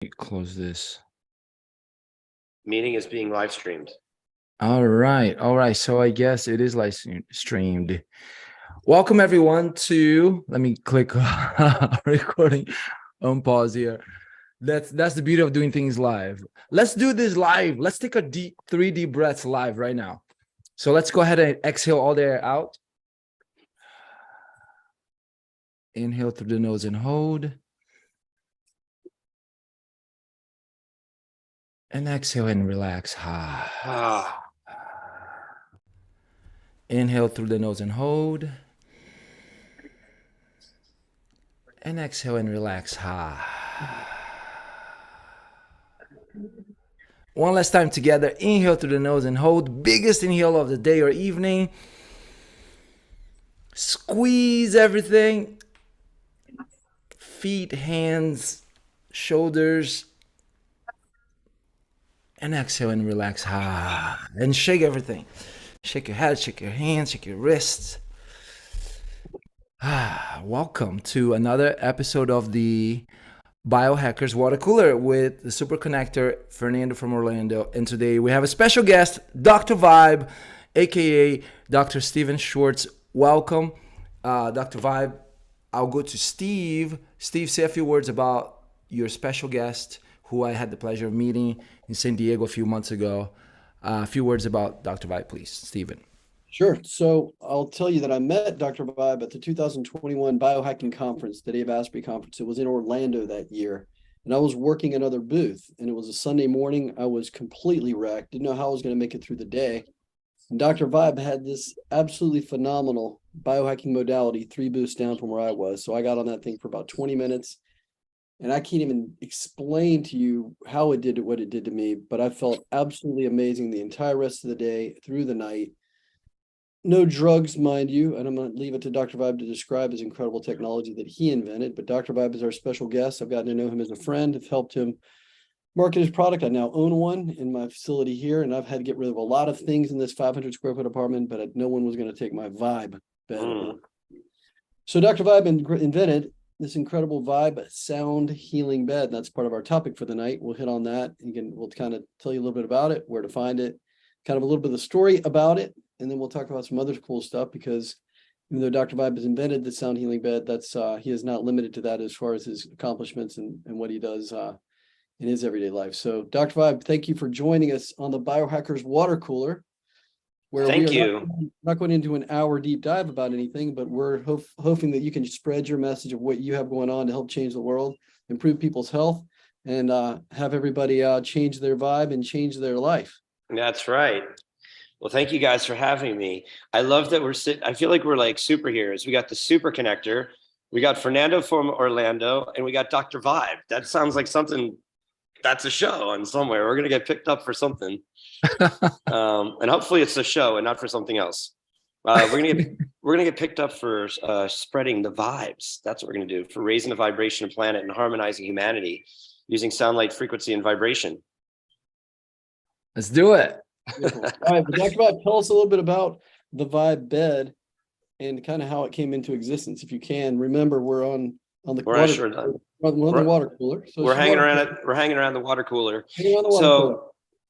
Close this. Meeting is being live streamed. All right. So I guess it is live streamed. Welcome everyone to, let me click recording on pause here. That's the beauty of doing things live. Let's do this live. Let's take a deep 3 deep breaths live right now. So let's go ahead and exhale all the air out. Inhale through the nose and hold. And exhale and relax. Inhale through the nose and hold. And exhale and relax. One last time together. Inhale through the nose and hold. Biggest inhale of the day or evening. Squeeze everything. Feet, hands, shoulders. And exhale and relax. And shake everything. Shake your head, shake your hands, shake your wrists. Welcome to another episode of the Biohackers Watercooler with the super connector Fernando from Orlando. And today we have a special guest, drvibe, aka Dr. Steven Schwartz. Welcome, Dr. Vibe. I'll go to Steve. Steve, say a few words about your special guest who I had the pleasure of meeting in San Diego a few months ago. A few words about Dr. Vibe, please, Steven. Sure. So I'll tell you that I met Dr. Vibe at the 2021 Biohacking Conference, the Dave Asprey Conference. It was in Orlando that year. And I was working another booth, and it was a Sunday morning. I was completely wrecked, didn't know how I was going to make it through the day. And Dr. Vibe had this absolutely phenomenal biohacking modality 3 booths down from where I was. So I got on that thing for about 20 minutes. And I can't even explain to you how it did what it did to me, but I felt absolutely amazing the entire rest of the day through the night. No drugs, mind you, and I'm going to leave it to Dr. Vibe to describe his incredible technology that he invented. But Dr. Vibe is our special guest. I've gotten to know him as a friend. I've helped him market his product. I now own one in my facility here, and I've had to get rid of a lot of things in this 500 square foot apartment, but no one was going to take my Vibe bed. So Dr. Vibe invented this incredible Vibe sound healing bed. That's part of our topic for the night. We'll hit on that. We'll kind of tell you a little bit about it, where to find it, kind of a little bit of the story about it. And then we'll talk about some other cool stuff, because even though Dr. Vibe has invented the sound healing bed, that's he is not limited to that as far as his accomplishments and what he does in his everyday life. So Dr. Vibe, thank you for joining us on the Biohackers Watercooler, where Thank we are you. not going into an hour deep dive about anything, but we're hoping that you can spread your message of what you have going on to help change the world, improve people's health, and have everybody change their vibe and change their life. That's right. Well, thank you guys for having me. I love that I feel like we're like superheroes. We got the super connector. We got Fernando from Orlando, and we got Dr. Vibe. That sounds like something that's a show on somewhere. We're going to get picked up for something. And hopefully it's a show and not for something else. We're gonna get picked up for spreading the vibes. That's what we're gonna do, for raising the vibration of the planet and harmonizing humanity using sound, light, frequency, and vibration. Let's do it. All right, Dr. Vibe, tell us a little bit about the Vibe bed and kind of how it came into existence, if you can. Remember, we're on the water cooler. So we're hanging around the water cooler.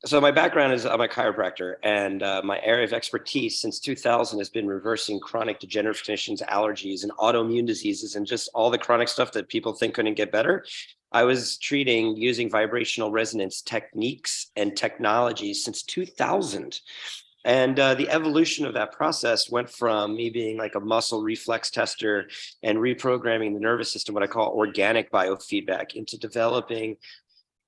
So my background is I'm a chiropractor, and my area of expertise since 2000 has been reversing chronic degenerative conditions, allergies, and autoimmune diseases, and just all the chronic stuff that people think couldn't get better. I was treating using vibrational resonance techniques and technologies since 2000. And the evolution of that process went from me being like a muscle reflex tester and reprogramming the nervous system, what I call organic biofeedback, into developing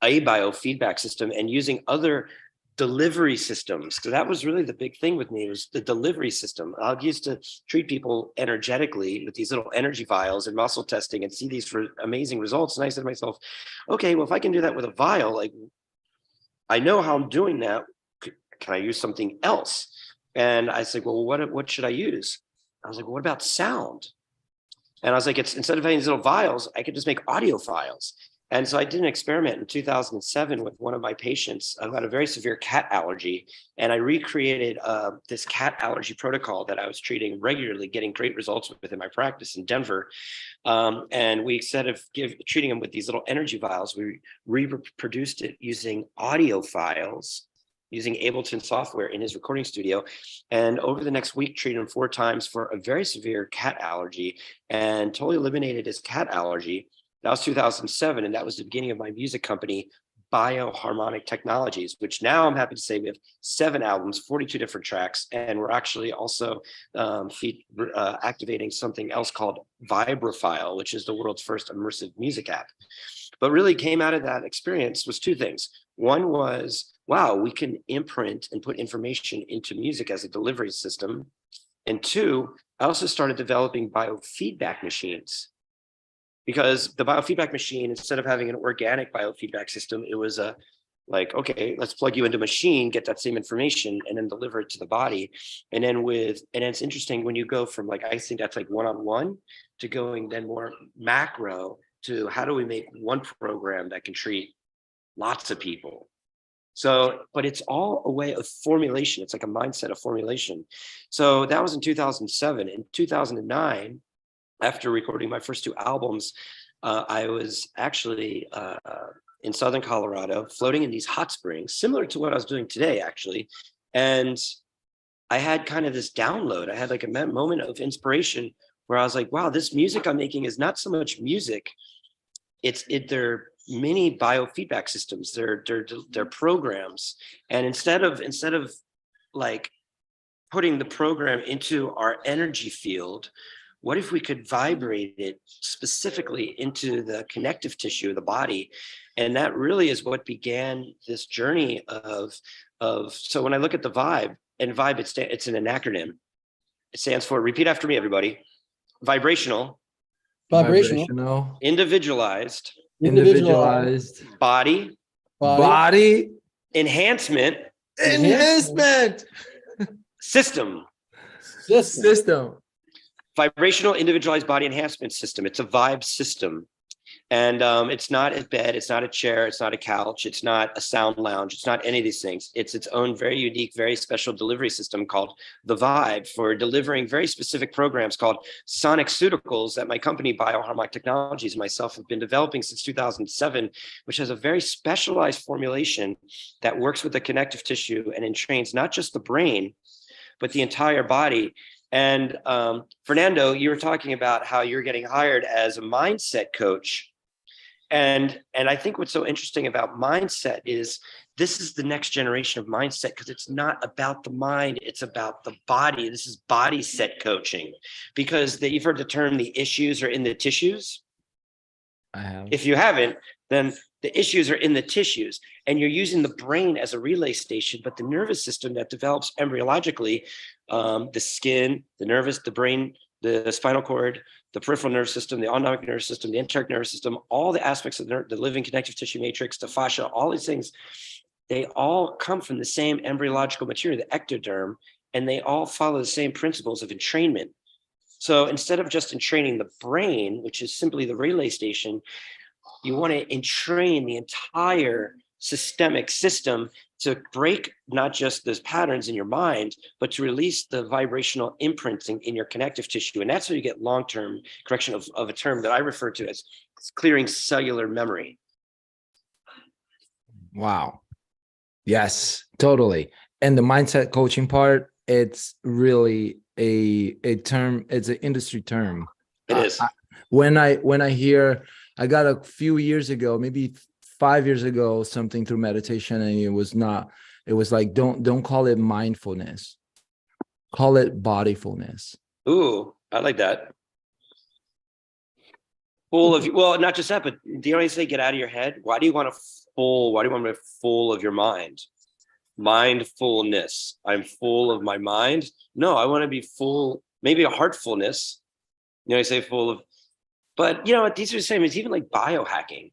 a biofeedback system and using other delivery systems. Because that was really the big thing with me, was the delivery system. I used to treat people energetically with these little energy vials and muscle testing and see these amazing results. And I said to myself, okay, well, if I can do that with a vial, like, I know how I'm doing that. Can I use something else? And I said, well, what should I use? I was like, well, what about sound? And I was like, instead of having these little vials, I could just make audio files. And so I did an experiment in 2007 with one of my patients who had a very severe cat allergy. And I recreated this cat allergy protocol that I was treating regularly, getting great results with in my practice in Denver. And we, instead of treating them with these little energy vials, we reproduced it using audio files, using Ableton software in his recording studio. And over the next week, treated him 4 times for a very severe cat allergy and totally eliminated his cat allergy. That was 2007, and that was the beginning of my music company, Bioharmonic Technologies, which now I'm happy to say we have 7 albums, 42 different tracks, and we're actually also activating something else called Vibrafile, which is the world's first immersive music app. But really came out of that experience was 2 things. One was, wow, we can imprint and put information into music as a delivery system. And 2, I also started developing biofeedback machines. Because the biofeedback machine, instead of having an organic biofeedback system, it was like, okay, let's plug you into a machine, get that same information, and then deliver it to the body. And then it's interesting when you go from, like, I think that's like one-on-one to going then more macro to how do we make one program that can treat lots of people. So, but it's all a way of formulation. It's like a mindset of formulation. So that was in 2007. In 2009, after recording my first 2 albums, I was actually in Southern Colorado, floating in these hot springs, similar to what I was doing today, actually. And I had kind of this download. I had like a moment of inspiration where I was like, wow, this music I'm making is not so much music. They're mini biofeedback systems. They're programs. And instead of like putting the program into our energy field, what if we could vibrate it specifically into the connective tissue of the body? And that really is what began this journey of so when I look at the vibe, and vibe, it's an acronym. It stands for, repeat after me, everybody. Vibrational, individualized, body, enhancement, system. Vibrational individualized body enhancement system. It's a vibe system. And it's not a bed, it's not a chair, it's not a couch, it's not a sound lounge, it's not any of these things. It's its own very unique, very special delivery system called the Vibe for delivering very specific programs called Sonic Ceuticals that my company Bioharmonic Technologies and myself have been developing since 2007, which has a very specialized formulation that works with the connective tissue and entrains not just the brain, but the entire body. And Fernando, you were talking about how you're getting hired as a mindset coach. And I think what's so interesting about mindset is this is the next generation of mindset because it's not about the mind, it's about the body. This is body set coaching because you've heard the term, the issues are in the tissues. I have. If you haven't, then the issues are in the tissues and you're using the brain as a relay station, but the nervous system that develops embryologically, the skin, the brain, the spinal cord, the peripheral nervous system, the autonomic nervous system, the enteric nervous system, all the aspects of the living connective tissue matrix, the fascia, all these things, they all come from the same embryological material, the ectoderm, and they all follow the same principles of entrainment. So instead of just entraining the brain, which is simply the relay station, you want to entrain the entire systemic system to break not just those patterns in your mind, but to release the vibrational imprinting in your connective tissue. And that's where you get long-term correction of a term that I refer to as clearing cellular memory. Wow. Yes, totally. And the mindset coaching part, it's really a term, it's an industry term. It is. When I hear, I got a few years ago, maybe 5 years ago, something through meditation, and it was like, don't call it mindfulness, call it bodyfulness. Ooh, I like that. Well, not just that, but do you always say get out of your head? Why do you want to be full of your mind? Mindfulness. I'm full of my mind. No, I want to be full, maybe a heartfulness. I say full of, but you know what? These are the same. It's even like biohacking.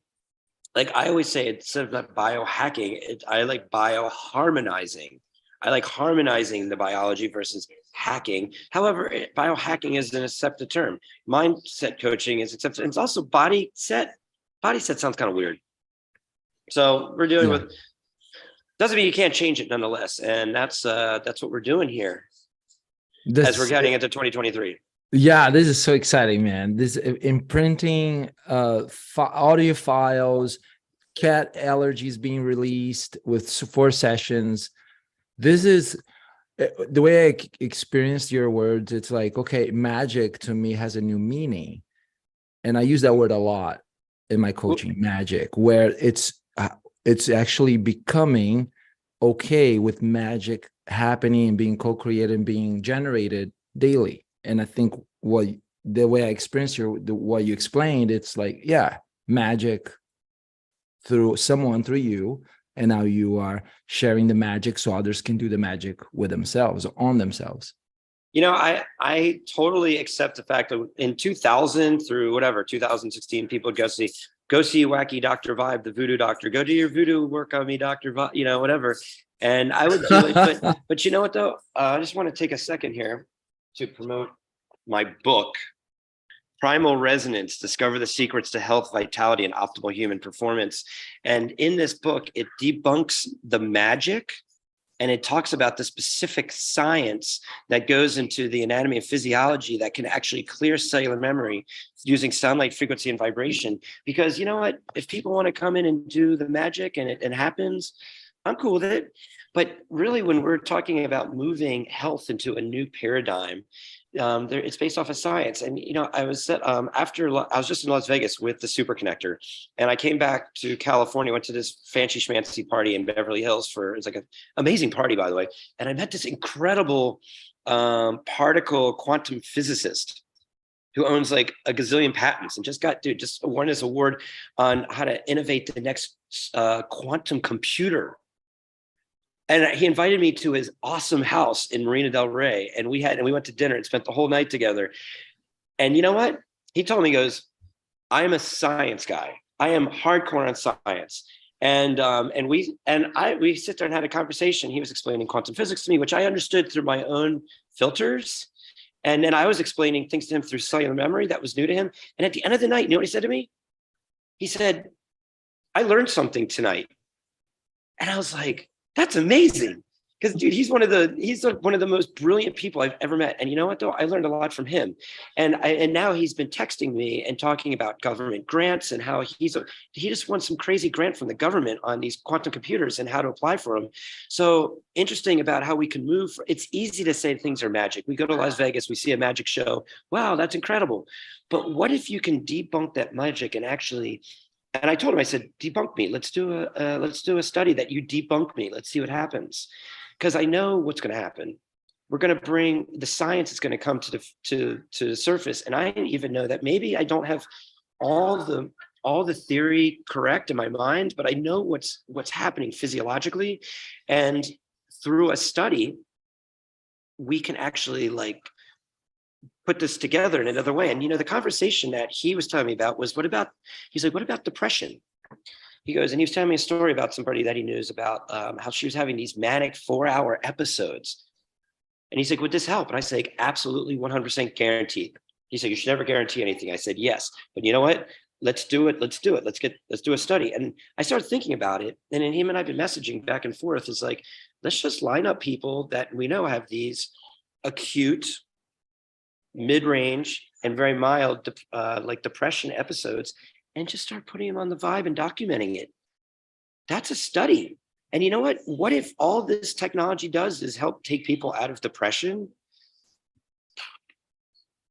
Like I always say, instead of not biohacking, I like bioharmonizing. I like harmonizing the biology versus hacking. However, biohacking is an accepted term. Mindset coaching is accepted. It's also body set. body set sounds kind of weird. So we're dealing with, doesn't mean you can't change it nonetheless. And that's what we're doing here as we're getting into 2023. Yeah, this is so exciting, man. This imprinting audio files, cat allergies being released with 4 sessions. This is the way I experienced your words. It's like, okay, magic to me has a new meaning. And I use that word a lot in my coaching, magic, where it's actually becoming okay with magic happening and being co-created and being generated daily. And I think the way I experienced what you explained, it's like, yeah, magic through someone, through you, and now you are sharing the magic so others can do the magic with themselves, on themselves. You know, I totally accept the fact that in 2000 through whatever 2016, people go see wacky Dr. Vibe, the voodoo doctor. Go do your voodoo work on me, Dr. Vibe, you know, whatever. And I would do it, but you know what though? I just want to take a second here to promote my book, Primal Resonance: Discover the Secrets to Health, Vitality, and Optimal Human Performance. And in this book, it debunks the magic, and it talks about the specific science that goes into the anatomy and physiology that can actually clear cellular memory using sound, light, frequency, and vibration. Because you know what? If people want to come in and do the magic and it happens, I'm cool with it. But really, when we're talking about moving health into a new paradigm, it's based off of science. And you know, I was just in Las Vegas with the Super Connector, and I came back to California, went to this fancy schmancy party in Beverly Hills it's like an amazing party, by the way. And I met this incredible particle quantum physicist who owns like a gazillion patents and just won this award on how to innovate the next quantum computer. And he invited me to his awesome house in Marina del Rey. And we went to dinner and spent the whole night together. And you know what? He told me, he goes, I am a science guy. I am hardcore on science. And we sit there and had a conversation. He was explaining quantum physics to me, which I understood through my own filters. And then I was explaining things to him through cellular memory that was new to him. And at the end of the night, you know what he said to me? He said, I learned something tonight. And I was like, that's amazing. Because dude, he's one of the most brilliant people I've ever met. And you know what though? I learned a lot from him. And now he's been texting me and talking about government grants and how he just won some crazy grant from the government on these quantum computers and how to apply for them. So interesting about how we can move. It's easy to say things are magic. We go to Las Vegas, we see a magic show. Wow, that's incredible. But what if you can debunk that magic and actually, and I told him, I said, debunk me. Let's do a study that you debunk me. Let's see what happens. Because I know what's going to happen. We're going to bring the science is going to come to the surface. And I even know that maybe I don't have all the theory correct in my mind, but I know what's happening physiologically. And through a study, we can actually put this together in another way. And you know, the conversation that he was telling me about was, what about depression? He goes, and he was telling me a story about somebody that he knows about, how she was having these manic 4-hour episodes. And he's like, would this help? And I say, absolutely 100% guaranteed. He said, you should never guarantee anything. I said, yes, but you know what? Let's do it. Let's do it. Let's do a study. And I started thinking about it. And then him and I've been messaging back and forth. Is like, let's just line up people that we know have these acute, mid-range, and very mild, depression episodes, and just start putting them on the vibe and documenting it. That's a study. And you know what? What if all this technology does is help take people out of depression?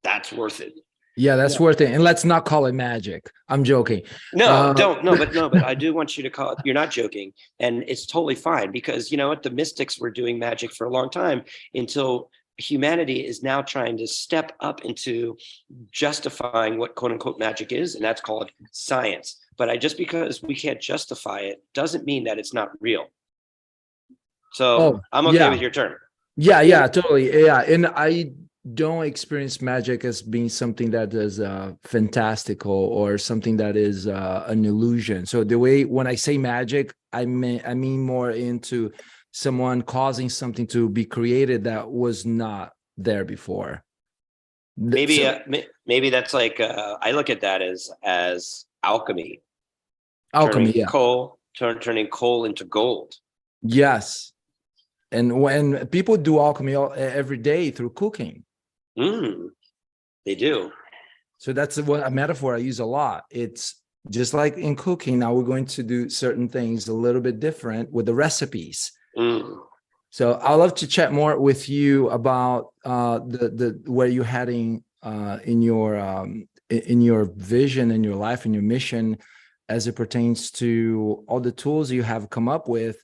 That's worth it. Yeah, that's worth it. And let's not call it magic. I'm joking. But I do want you to call it, you're not joking. And it's totally fine, because you know what? The mystics were doing magic for a long time until humanity is now trying to step up into justifying what quote unquote magic is. And that's called science. But just because we can't justify it doesn't mean that it's not real. So I'm okay with your term. Yeah, totally. Yeah. And I don't experience magic as being something that is fantastical or something that is an illusion. So the way, when I say magic, I mean more into someone causing something to be created that was not there before. Maybe that's like, I look at that as alchemy. Alchemy, yeah. Turning coal into gold. Yes. And when people do alchemy every day through cooking. They do. So that's a metaphor I use a lot. It's just like in cooking. Now we're going to do certain things a little bit different with the recipes. So I'd love to chat more with you about the where you're heading in your vision, in your life, in your mission, as it pertains to all the tools you have come up with,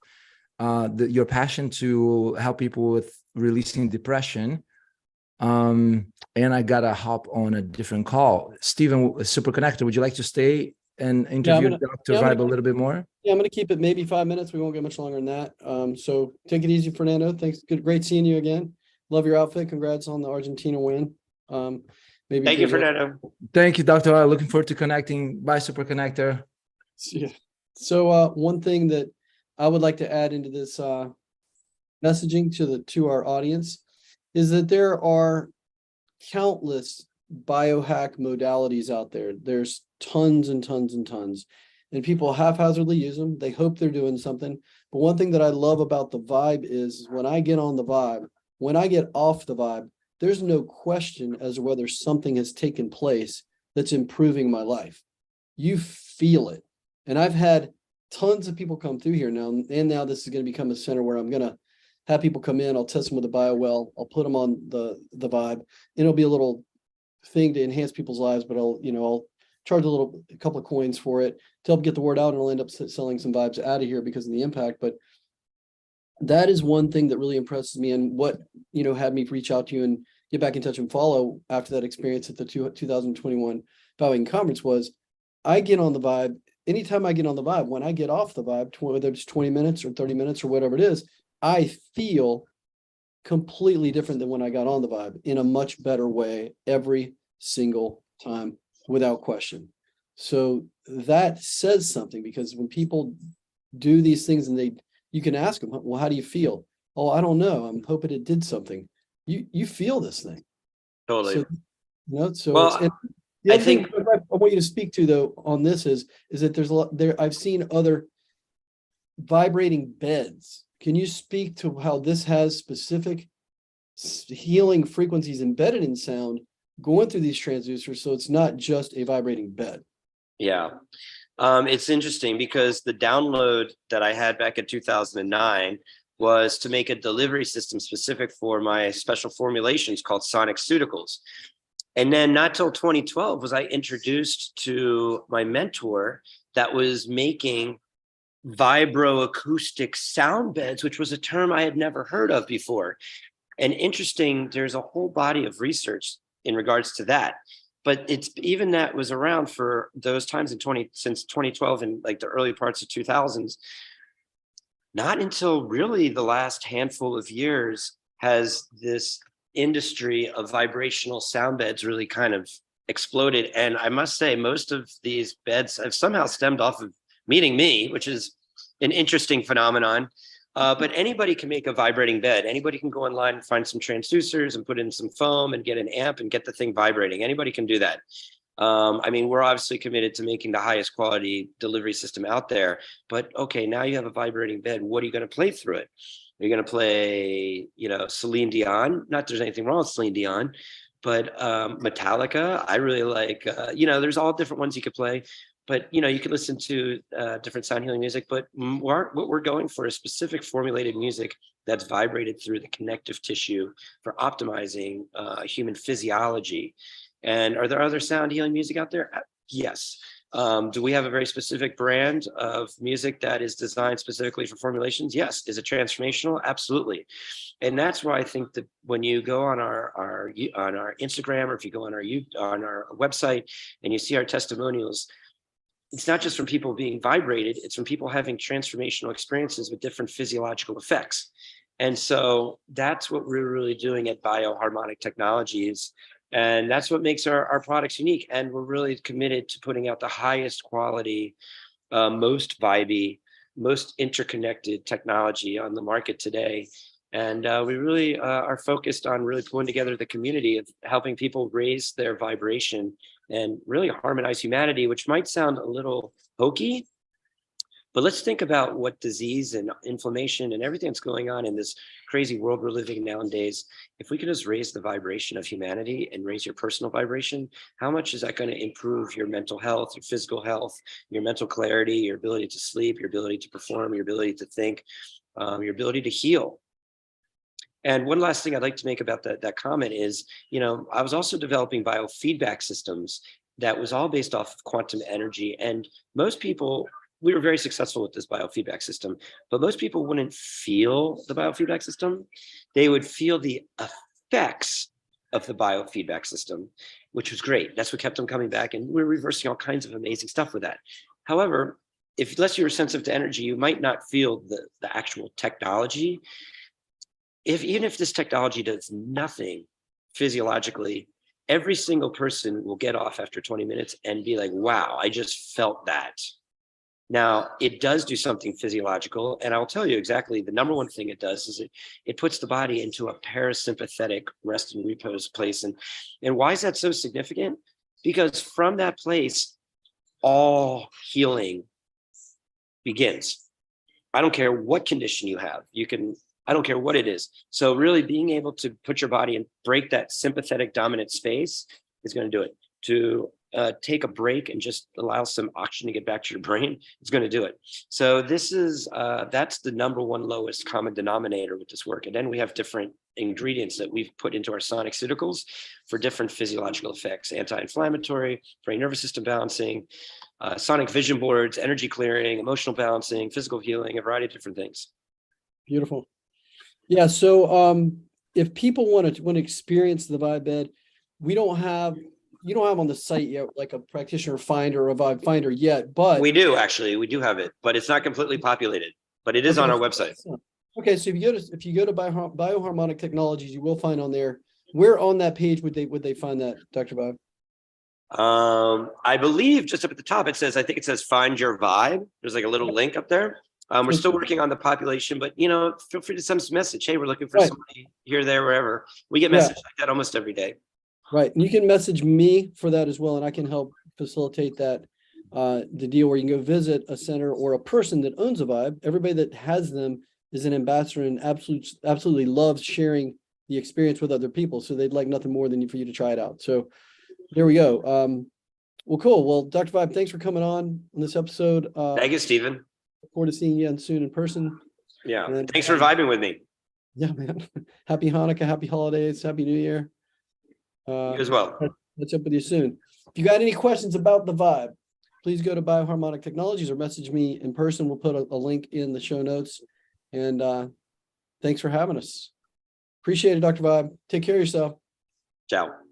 your passion to help people with releasing depression. And I gotta hop on a different call. Stephen, Super Connector, would you like to stay and interview Dr. Vibe a little bit more? Yeah, I'm gonna keep it maybe 5 minutes. We won't get much longer than that. So take it easy, Fernando. Thanks. Great seeing you again. Love your outfit. Congrats on the Argentina win. Maybe thank you, Fernando. Thank you, Dr. Vibe. Looking forward to connecting. Bye, Super Connector. Yeah. So one thing that I would like to add into this messaging to our audience is that there are countless biohack modalities out there. There's tons and tons and tons, and people haphazardly use them. They hope they're doing something. But one thing that I love about the Vibe is when I get on the Vibe, when I get off the Vibe, there's no question as to whether something has taken place that's improving my life. You feel it. And I've had tons of people come through here now, and now this is going to become a center where I'm going to have people come in. I'll test them with a BioWell. I'll put them on the Vibe. And it'll be a little thing to enhance people's lives, but I'll charge a couple of coins for it to help get the word out, and I'll end up selling some Vibes out of here because of the impact. But that is one thing that really impresses me, and what had me reach out to you and get back in touch and follow after that experience at the 2021 Biohacking Conference was I get on the Vibe. Anytime I get on the Vibe, when I get off the Vibe, whether it's 20 minutes or 30 minutes or whatever it is, I feel completely different than when I got on the Vibe in a much better way every single time, without question. So that says something, because when people do these things and you can ask them, well, how do you feel? Oh, I don't know. I'm hoping it did something. You feel this thing. Totally. The other thing I want you to speak to though on this is that there's a lot there. I've seen other vibrating beds. Can you speak to how this has specific healing frequencies embedded in sound going through these transducers, so it's not just a vibrating bed? Yeah. It's interesting because the download that I had back in 2009 was to make a delivery system specific for my special formulations called Sonic Ceuticals. And then not till 2012 was I introduced to my mentor that was making vibroacoustic sound beds, which was a term I had never heard of before. And interesting, there's a whole body of research in regards to that. But it's even that was around for those times since 2012 and like the early parts of 2000s. Not until really the last handful of years has this industry of vibrational sound beds really kind of exploded. And I must say, most of these beds have somehow stemmed off of meeting me, which is an interesting phenomenon. But anybody can make a vibrating bed. Anybody can go online and find some transducers and put in some foam and get an amp and get the thing vibrating. Anybody can do that. We're obviously committed to making the highest quality delivery system out there. But okay, now you have a vibrating bed. What are you going to play through it? Are you going to play, Celine Dion? Not that there's anything wrong with Celine Dion, but Metallica. I really like, there's all different ones you could play. But, you could listen to different sound healing music. But what we're going for is specific formulated music that's vibrated through the connective tissue for optimizing human physiology. And are there other sound healing music out there? Yes. Do we have a very specific brand of music that is designed specifically for formulations? Yes. Is it transformational? Absolutely. And that's why I think that when you go on our Instagram, or if you go on our website and you see our testimonials, it's not just from people being vibrated, it's from people having transformational experiences with different physiological effects. And so that's what we're really doing at Bioharmonic Technologies. And that's what makes our products unique. And we're really committed to putting out the highest quality, most vibey, most interconnected technology on the market today. And we really are focused on really pulling together the community of helping people raise their vibration and really harmonize humanity, which might sound a little hokey, But let's think about what disease and inflammation and everything that's going on in this crazy world we're living in nowadays. If we could just raise the vibration of humanity and raise your personal vibration, how much is that going to improve your mental health, your physical health, your mental clarity, your ability to sleep, your ability to perform, your ability to think, your ability to heal? And one last thing I'd like to make about that comment is, I was also developing biofeedback systems that was all based off of quantum energy. And most people, we were very successful with this biofeedback system, but most people wouldn't feel the biofeedback system. They would feel the effects of the biofeedback system, which was great. That's what kept them coming back. And we're reversing all kinds of amazing stuff with that. However, unless you're sensitive to energy, you might not feel the actual technology. Even if this technology does nothing physiologically, every single person will get off after 20 minutes and be like, wow, I just felt that. Now, it does do something physiological, and I'll tell you exactly the number one thing it does is it puts the body into a parasympathetic rest and repose place. And why is that so significant? Because from that place, all healing begins. I don't care what condition you have. I don't care what it is. So really being able to put your body and break that sympathetic dominant space is going to do it. To take a break and just allow some oxygen to get back to your brain, it's going to do it. So this is, that's the number one lowest common denominator with this work. And then we have different ingredients that we've put into our SonicCeuticals for different physiological effects: anti-inflammatory, brain nervous system balancing, sonic vision boards, energy clearing, emotional balancing, physical healing, a variety of different things. Beautiful. Yeah. So if people want to experience the Vibe Bed, you don't have on the site yet like a practitioner finder or a Vibe finder yet, but we do have it, but it's not completely populated, but it is on our website. Okay. So if you go to Bioharmonic Technologies, you will find on there. Where on that page would they find that, Dr. Vibe? I believe just up at the top, I think it says find your vibe. There's like a little link up there. We're still working on the population, but feel free to send us a message. Hey, we're looking for somebody here, there, wherever. We get messages like that almost every day. Right. And you can message me for that as well. And I can help facilitate that, the deal where you can go visit a center or a person that owns a Vibe. Everybody that has them is an ambassador and absolutely loves sharing the experience with other people. So they'd like nothing more than for you to try it out. So there we go. Well, cool. Well, Dr. Vibe, thanks for coming on this episode. Thank you, Stephen. Look forward to seeing you soon in person. Yeah. And thanks for vibing with me. Yeah, man. Happy Hanukkah, happy holidays, happy New Year. You as well. Catch up with you soon. If you got any questions about the Vibe, please go to Bioharmonic Technologies or message me in person. We'll put a link in the show notes. And thanks for having us. Appreciate it, Dr. Vibe. Take care of yourself. Ciao.